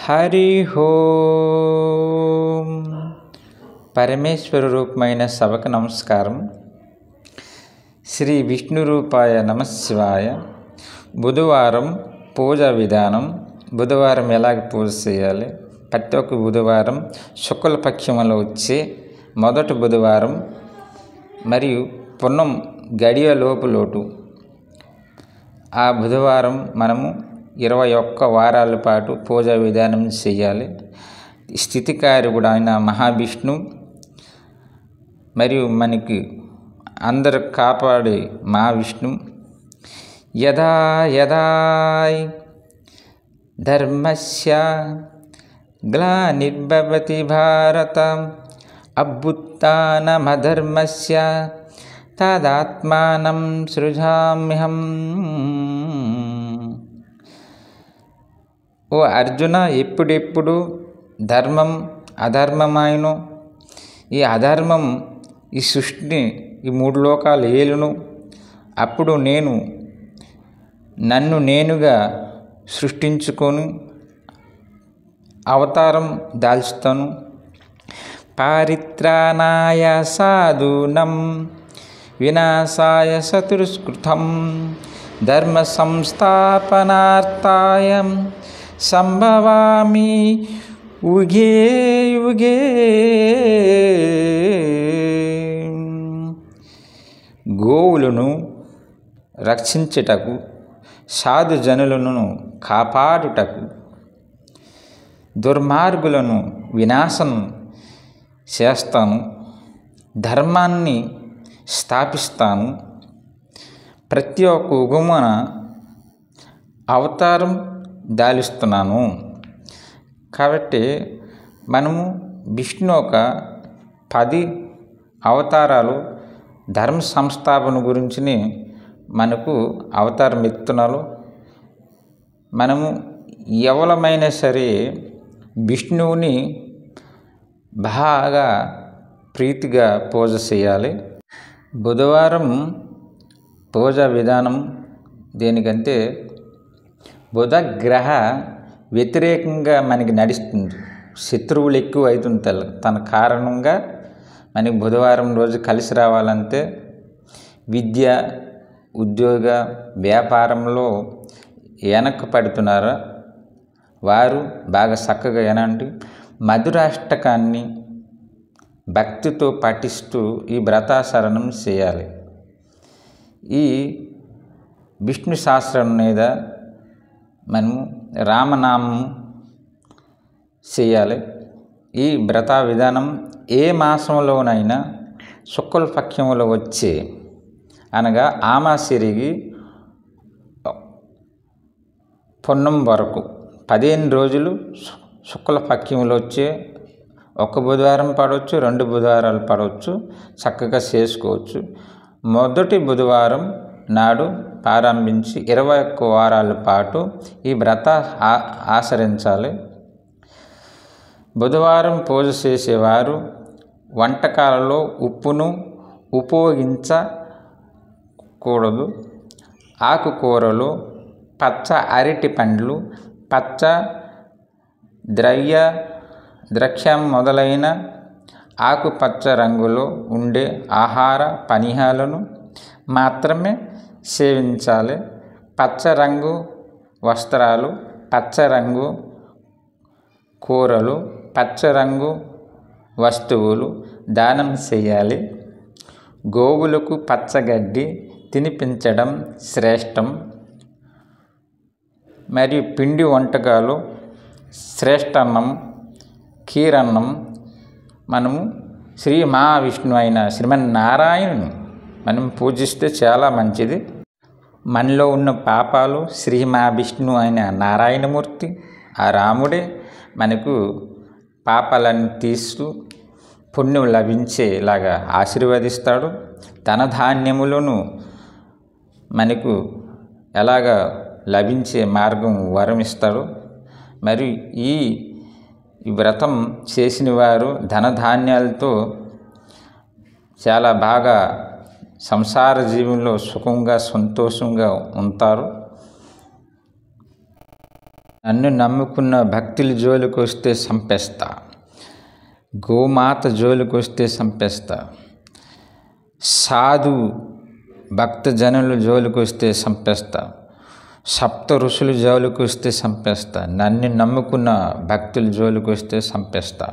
హరి ఓం. పరమేశ్వర రూపమైన సభకు నమస్కారం. శ్రీ విష్ణు రూపాయ నమశివాయ. బుధవారం పూజా విధానం. బుధవారం ఎలాగ పూజ చేయాలి? ప్రతి ఒక్క బుధవారం శుక్లపక్షంలో వచ్చే మొదటి బుధవారం మరియు పున్నం గడియ లోటు ఆ బుధవారం మనము 21 వారాల పాటు పూజా విధానం చేయాలి. స్థితికారకుడు అయిన మహావిష్ణు మరియు మనకి అందరు కాపాడే మహావిష్ణు యదా యదా ధర్మస్య గ్లానిర్భవతి భారత అభ్యుత్థానమధర్మస్య తదాత్మానం సృజామ్యహం. ఓ అర్జున, ఎప్పుడెప్పుడు ధర్మం అధర్మమాయను, ఈ అధర్మం ఈ సృష్టిని ఈ 3 లోకాలు ఏలును, అప్పుడు నన్ను నేనుగా సృష్టించుకొని అవతారం దాల్చుతాను. పారిత్రాణాయ సాధూనం వినాశాయ చతుష్కృతం ధర్మ సంస్థాపనార్థాయ సంభవామి యుగే యుగే. గోవులను రక్షించుటకు, సాధుజనులను కాపాడుటకు, దుర్మార్గులను వినాశం చేస్తాను, ధర్మాన్ని స్థాపిస్తాను. ప్రతి ఒక్క యుగమున అవతారం దాలుస్తున్నాను. కాబట్టి మనము విష్ణు ఒక 10 అవతారాలు ధర్మ సంస్థాపన గురించి మనకు అవతారం ఎత్తున్నారు. మనము ఎవరమైనా సరే విష్ణువుని బాగా ప్రీతిగా పూజ చేయాలి. బుధవారం పూజా విధానం దేనికంటే బుధ గ్రహ వ్యతిరేకంగా మనకి నడుస్తుంది. శత్రువులు ఎక్కువ అవుతుంటారు. తన కారణంగా మనకి బుధవారం రోజు కలిసి రావాలంటే విద్య, ఉద్యోగ, వ్యాపారంలో వెనక్కి పడుతున్నారా వారు బాగా చక్కగా ఏనండి మధురాష్టకాన్ని భక్తితో పఠిస్తూ ఈ వ్రతాచరణం చేయాలి. ఈ విష్ణు సహస్రం మీద మనము రామనామం చేయాలి. ఈ వ్రత విధానం ఏ మాసంలోనైనా శుక్లపక్షంలో వచ్చే అనగా ఆమాసిరిగి పున్నం వరకు 15 రోజులు శుక్లపక్షంలో వచ్చే ఒక బుధవారం పడవచ్చు, 2 బుధవారాలు పడవచ్చు, చక్కగా చేసుకోవచ్చు. మొదటి బుధవారం నాడు ప్రారంభించి 21 వారాల పాటు ఈ వ్రత ఆచరించాలి. బుధవారం పూజ చేసేవారు వంటకాలలో ఉప్పును ఉపయోగించకూడదు. ఆకుకూరలు, పచ్చ అరటి పండ్లు, పచ్చ ద్రాక్ష మొదలైన ఆకుపచ్చ రంగులో ఉండే ఆహార పానీయాలను మాత్రమే సేవించాలి. పచ్చ రంగు వస్త్రాలు, పచ్చ రంగు కూరలు, పచ్చ రంగు వస్తువులు దానం చేయాలి. గోవులకు పచ్చగడ్డి తినిపించడం శ్రేష్టం. మరియు పిండి వంటకాలు, శ్రేష్టన్నం, కీరన్నం మనము శ్రీ మహావిష్ణు అయిన శ్రీమన్నారాయణుని మనం పూజిస్తే చాలా మంచిది. మనలో ఉన్న పాపాలు శ్రీ మహావిష్ణు అయిన నారాయణమూర్తి ఆ రాముడే మనకు పాపాలను తీస్తూ పుణ్యం లభించేలాగా ఆశీర్వదిస్తాడు. ధనధాన్యములను మనకు ఎలాగ లభించే మార్గం వరమిస్తాడు. మరి ఈ వ్రతం చేసిన వారు ధనధాన్యాలతో చాలా బాగా సంసార జీవనంలో సుఖంగా సంతోషంగా ఉంటారు. నన్ను నమ్ముకున్న భక్తుల జోలికి వస్తే చంపేస్తా, గోమాత జోలికి వస్తే చంపేస్తా, సాధు భక్తజనుల జోలికి వస్తే చంపేస్తా, సప్త ఋషుల జోలికి వస్తే చంపేస్తా, నన్ను నమ్ముకున్న భక్తుల జోలికి వస్తే చంపేస్తా.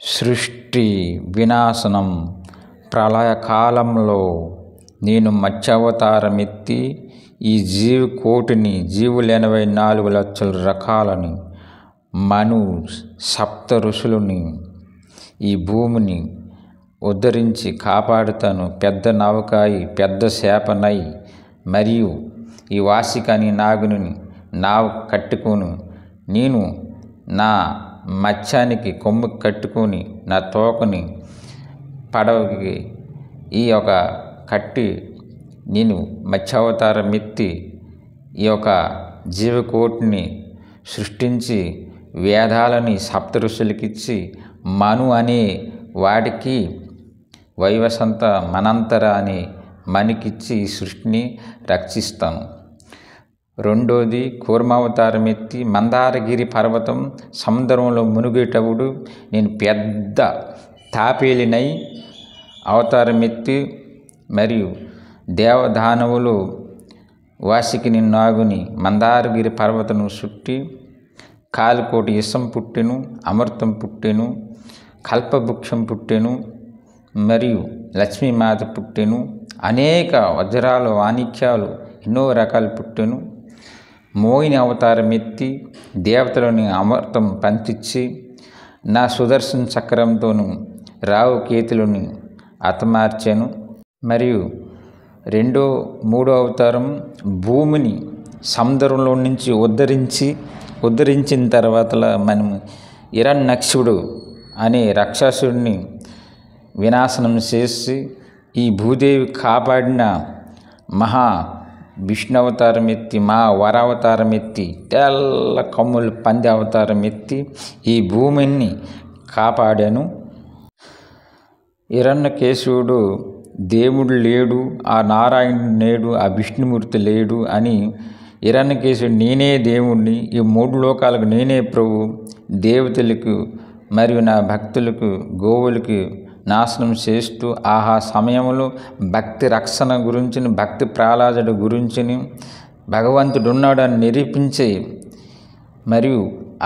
సృష్టి వినాశనం ప్రళయకాలంలో నేను మత్స్యావతారం ఎత్తి ఈ జీవకోటిని, జీవులు 84 లక్షల రకాలని, మను సప్త ఋషులని, ఈ భూమిని ఉద్ధరించి కాపాడుతాను. పెద్ద నవకాయి, పెద్ద చేపనై, మరియు ఈ వాసికని నాగుని నావ కట్టుకొని, నేను నా మత్స్యానికి కొమ్ము కట్టుకొని, నా తోకని పడవకి ఈ యొక్క కట్టి, నేను మత్స్యావతారం ఎత్తి ఈ యొక్క జీవకోటిని సృష్టించి వేదాలని సప్త ఋషులకిచ్చి, మను అనే వాడికి వైవసంత మనంతర అనే మనికిచ్చి ఈ సృష్టిని రక్షిస్తాను. రెండోది, కూర్మావతారం ఎత్తి మందారగిరి పర్వతం సముద్రంలో మునిగేటప్పుడు నేను పెద్ద తాపేలినై అవతారం ఎత్తి, మరియు దేవదానవులు వాసికిని నాగుని మందారగిరి పర్వతను చుట్టి కాలుకోటి ఇసం పుట్టెను, అమృతం పుట్టెను, కల్పవృక్షం పుట్టెను, మరియు లక్ష్మీమాత పుట్టెను, అనేక వజ్రాలు మాణిక్యాలు ఎన్నో రకాలు పుట్టెను. మోహిని అవతారం ఎత్తి దేవతలని అమృతం పంచిచ్చి, నా సుదర్శన చక్రంతోను రావు కేతులని హతమార్చాను. మరియు మూడో అవతారం భూమిని సముద్రంలో నుంచి ఉద్ధరించిన తర్వాత మనము హిరణ్యాక్షుడు అనే రాక్షసుడిని వినాశనం చేసి, ఈ భూదేవి కాపాడిన మహా విష్ణు అవతారం ఎత్తి, మా వరావతారం ఎత్తి, తెల్ల కమ్ములు పంది అవతారం ఎత్తి ఈ భూమిని కాపాడాను. హిరణ్యకేశవుడు దేవుడు లేడు, ఆ నారాయణుడు లేడు, ఆ విష్ణుమూర్తి లేడు అని హిరణ్యకేశవుడు నేనే దేవుణ్ణి, ఈ 3 లోకాలకు నేనే ప్రభు, దేవతలకు మరియు నా భక్తులకు గోవులకి నాశనం చేస్తూ, ఆహా సమయంలో భక్తి రక్షణ గురించి, భక్తి ప్రహ్లాదుడి గురించి భగవంతుడు ఉన్నాడని నిరూపించి, మరియు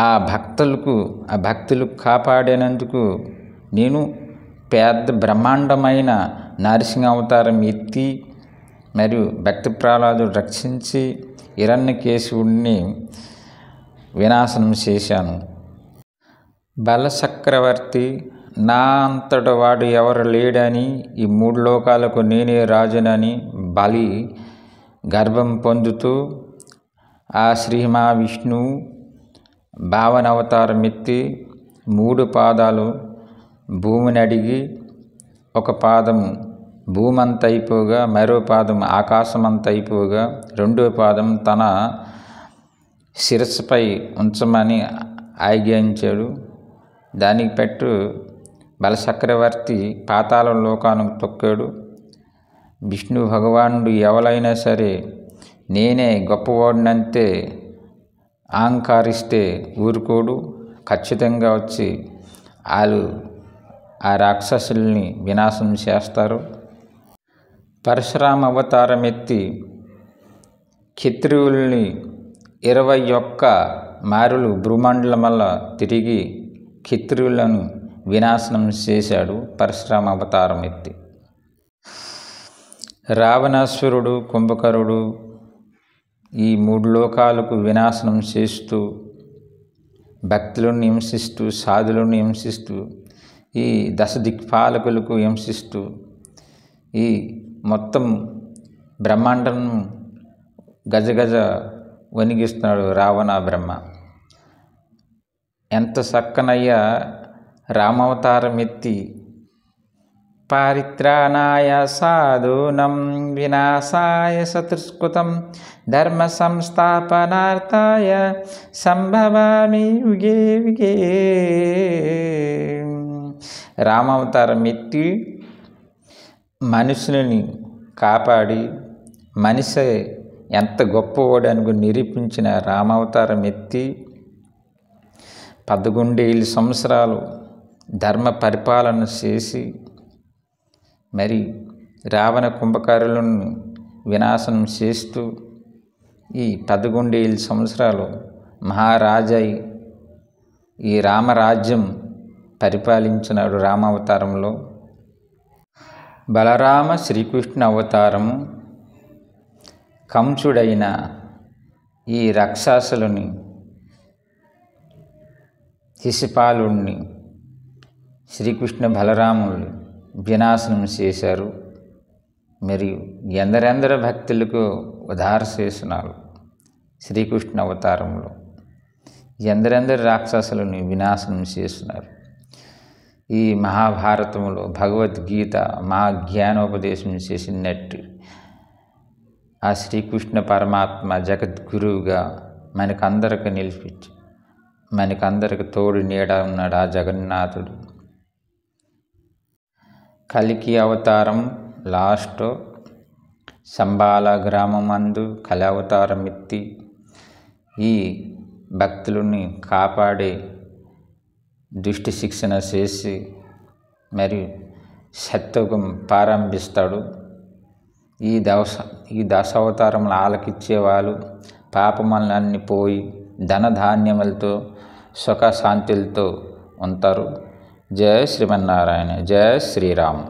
ఆ భక్తులకు కాపాడినందుకు నేను పెద్ద బ్రహ్మాండమైన నరసింహ అవతారం ఎత్తి, మరియు భక్తి ప్రహ్లాదుడు రక్షించి హిరణ్యకేశవుడిని వినాశనం చేశాను. బలచక్రవర్తి నా అంతట వాడు ఎవరు లేడని, ఈ 3 లోకాలకు నేనే రాజునని బలి గర్భం పొందుతూ ఆ శ్రీ మహావిష్ణువు భావన అవతారం ఎత్తి 3 పాదాలు భూమిని అడిగి, ఒక పాదం భూమి అంత అయిపోగా, మరో పాదం ఆకాశం అంత అయిపోగా, రెండో పాదం తన శిరస్సుపై ఉంచమని ఆజ్ఞాయించాడు. దానికి పెట్టు బలచక్రవర్తి పాతాళ లోకానికి తొక్కాడు. విష్ణు భగవానుడు ఎవరైనా సరే నేనే గొప్పవాడినంతే అహంకారిస్తే ఊరుకోడు, ఖచ్చితంగా వచ్చి వాళ్ళు ఆ రాక్షసుల్ని వినాశం చేస్తారు. పరశురామ అవతారం ఎత్తి క్షత్రియుల్ని 21 మారులు భూమండలం వల్ల తిరిగి క్షత్రియులను వినాశనం చేశాడు పరశురామ అవతారం ఎత్తి. రావణాసురుడు, కుంభకరుడు ఈ 3 లోకాలకు వినాశనం చేస్తూ, భక్తులను హింసిస్తూ, సాధులను హింసిస్తూ, ఈ 10 దిక్పాలకులకు హింసిస్తూ, ఈ మొత్తం బ్రహ్మాండం గజగజ వణిగిస్తున్నాడు రావణ బ్రహ్మ. ఎంత చక్కనయ్యా రామావతారం ఎత్తి పారిత్రాణాయ సాధూనం వినాశాయ శత్రుస్కృతం ధర్మ సంస్థాపనార్థాయ సంభవామి యుగే యుగే. రామావతారం ఎత్తి మనుషులని కాపాడి, మనిషి ఎంత గొప్పవాడు అని నిరూపించిన రామావతారం ఎత్తి 11 సంవత్సరాలు ధర్మ పరిపాలన చేసి మరి రావణ కుంభకర్ణులను వినాశనం చేస్తూ ఈ 11 సంవత్సరాలు మహారాజై ఈ రామరాజ్యం పరిపాలించినాడు రామావతారంలో. బలరామ శ్రీకృష్ణ అవతారము కంసుడైన ఈ రాక్షసులని శిశుపాలుడిని శ్రీకృష్ణ బలరాములు వినాశనం చేశారు. మరియు ఎందరెందరో భక్తులకు ఉద్ధార చేస్తున్నారు. శ్రీకృష్ణ అవతారంలో ఎందరెందరు రాక్షసులను వినాశనం చేస్తున్నారు. ఈ మహాభారతంలో భగవద్గీత మహా జ్ఞానోపదేశం చేసినట్టు ఆ శ్రీకృష్ణ పరమాత్మ జగద్గురువుగా మనకందరికి నిలిపించి మనకందరికి తోడు నీడ ఉన్నాడు ఆ జగన్నాథుడు. కలికి అవతారం లాస్ట్ సంబాల గ్రామమందు కలి అవతారం ఎత్తి ఈ భక్తులని కాపాడే దుష్టి శిక్షణ చేసి మరియు సత్యుగం ప్రారంభిస్తాడు. ఈ దశావతారములు ఆలకిచ్చేవాళ్ళు పాపములన్నీ పోయి ధనధాన్యములతో సుఖశాంతులతో ఉంటారు. జయ శ్రీమన్నారాయణ. జయ శ్రీరామ్.